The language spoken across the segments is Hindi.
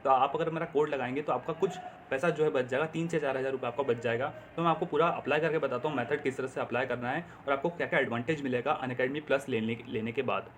तो आप अगर मेरा कोड लगाएंगे तो आपका कुछ पैसा जो है बच जाएगा, 3 से 4 हज़ार रुपये आपका बच जाएगा। तो मैं आपको पूरा अप्लाई करके बताता हूँ मेथड किस तरह से अप्लाई करना है और आपको क्या क्या एडवांटेज मिलेगा अनअकैडमी प्लस लेने के बाद।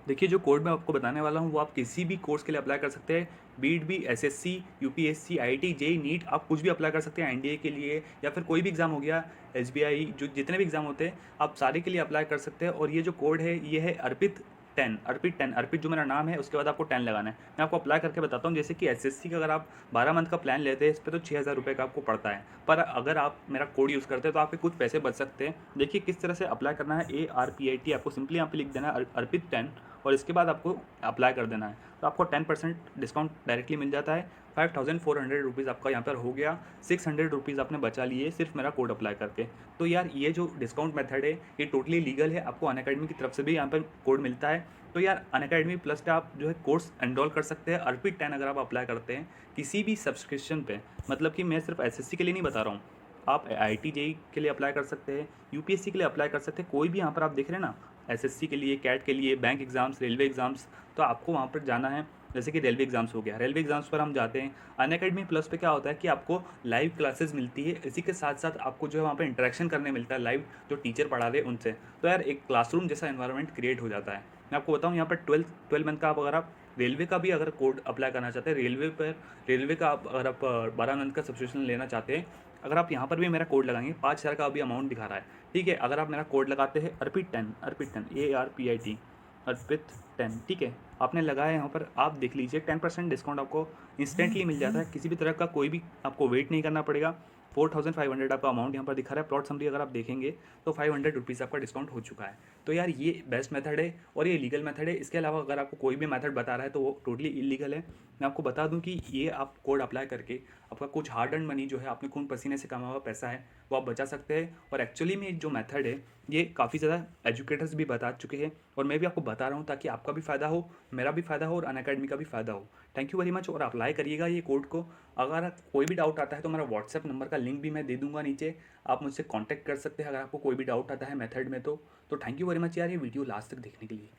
देखिए, जो कोड मैं आपको बताने वाला हूँ वो आप किसी भी कोर्स के लिए अप्लाई कर सकते हैं। बीट भी, SSC, UPSC, IIT, JEE, NEET, आप कुछ भी अप्लाई कर सकते हैं। एनडीए के लिए या फिर कोई भी एग्ज़ाम हो गया, एसबीआई, जो जितने भी एग्ज़ाम होते हैं आप सारे के लिए अप्लाई कर सकते हैं। और ये जो कोड है ये है अर्पित 10, अर्पित 10, अर्पित जो मेरा नाम है उसके बाद आपको 10 लगाना है। मैं आपको अप्लाई करके बताता हूँ। जैसे कि एसएससी का अगर आप 12 मंथ का प्लान लेते हैं इस पर तो 6,000 रुपये का आपको पड़ता है, पर अगर आप मेरा कोड यूज़ करते हैं तो आपके कुछ पैसे बच सकते हैं। देखिए किस तरह से अप्लाई करना है। ARPIT आपको सिंपली यहाँ पे लिख देना है, अर्पित 10, और इसके बाद आपको अप्लाई कर देना है। तो आपको 10% डिस्काउंट डायरेक्टली मिल जाता है। 5,400 रुपीज़ आपका यहाँ पर हो गया। 600 रुपीज़ आपने बचा लिए सिर्फ मेरा कोड अप्लाई करके। तो यार ये जो डिस्काउंट मेथड है ये टोटली लीगल है। आपको अनअकैडमी की तरफ से भी यहाँ पर कोड मिलता है। तो यार अनअकैडमी प्लस पे आप जो है कोर्स एनरोल कर सकते हैं। अर्पित 10 अगर आप अप्लाई करते हैं किसी भी सब्सक्रिप्शन पे, मतलब कि मैं सिर्फ एसएससी के लिए नहीं बता रहा हूँ, आप आईआईटी जेईई के लिए अप्लाई कर सकते हैं, यूपीएससी के लिए अप्लाई कर सकते हैं। कोई भी यहाँ पर आप देख रहे हैं ना, एसएससी के लिए, कैट के लिए, बैंक एग्जाम्स, रेलवे एग्जाम्स, तो आपको वहाँ पर जाना है। जैसे कि रेलवे एग्जाम्स हो गया, रेलवे एग्जाम्स पर हम जाते हैं। अनअकैडमी प्लस पे क्या होता है कि आपको लाइव क्लासेस मिलती है, इसी के साथ साथ आपको जो है वहाँ पे इंटरेक्शन करने मिलता है लाइव, जो टीचर पढ़ा रहे हैं उनसे। तो यार एक क्लासरूम जैसा एनवायरनमेंट क्रिएट हो जाता है। मैं आपको बताऊँ यहाँ पर 12 मंथ का आप अगर आप रेलवे का भी अगर कोड अप्लाई करना चाहते हैं, रेलवे का आप अगर आप 12 मंथ का सब्सक्रिप्शन लेना चाहते हैं, अगर आप यहाँ पर भी मेरा कोड लगाएंगे 5,000 का अभी अमाउंट दिखा रहा है, ठीक है। अगर आप मेरा कोड लगाते हैं अर्पित 10, ARPIT, अर्पित 10, ठीक है, आपने लगाया यहाँ पर, आप देख लीजिए 10% डिस्काउंट आपको इंस्टेंटली मिल जाता है। किसी भी तरह का कोई भी आपको वेट नहीं करना पड़ेगा। 4,500 आपका अमाउंट यहाँ पर दिखा रहा है। प्लॉट समरी अगर आप देखेंगे तो 500 रुपीज़ आपका डिस्काउंट हो चुका है। तो यार ये बेस्ट मेथड है और ये लीगल मेथड है। इसके अलावा अगर आपको कोई भी मेथड बता रहा है तो वो टोटली इलीगल है। मैं आपको बता दूं कि ये आप कोड अप्लाई करके आपका कुछ हार्ड अर्न मनी जो है, आपने खून पसीने से कमाया हुआ पैसा है, वो आप बचा सकते हैं। और एक्चुअली में जो मेथड है ये काफ़ी ज़्यादा एजुकेटर्स भी बता चुके हैं और मैं भी आपको बता रहा हूँ ताकि आपका भी फ़ायदा हो, मेरा भी फ़ायदा हो और अनअकैडमी का भी फ़ायदा हो। थैंक यू वेरी मच और अप्लाई करिएगा ये कोड को। अगर कोई भी डाउट आता है तो मेरा व्हाट्सएप नंबर का लिंक भी मैं दे दूंगा नीचे, आप मुझसे कांटेक्ट कर सकते हैं अगर आपको कोई भी डाउट आता है मेथड में। तो थैंक यू वेरी मच यार ये वीडियो लास्ट तक देखने के लिए।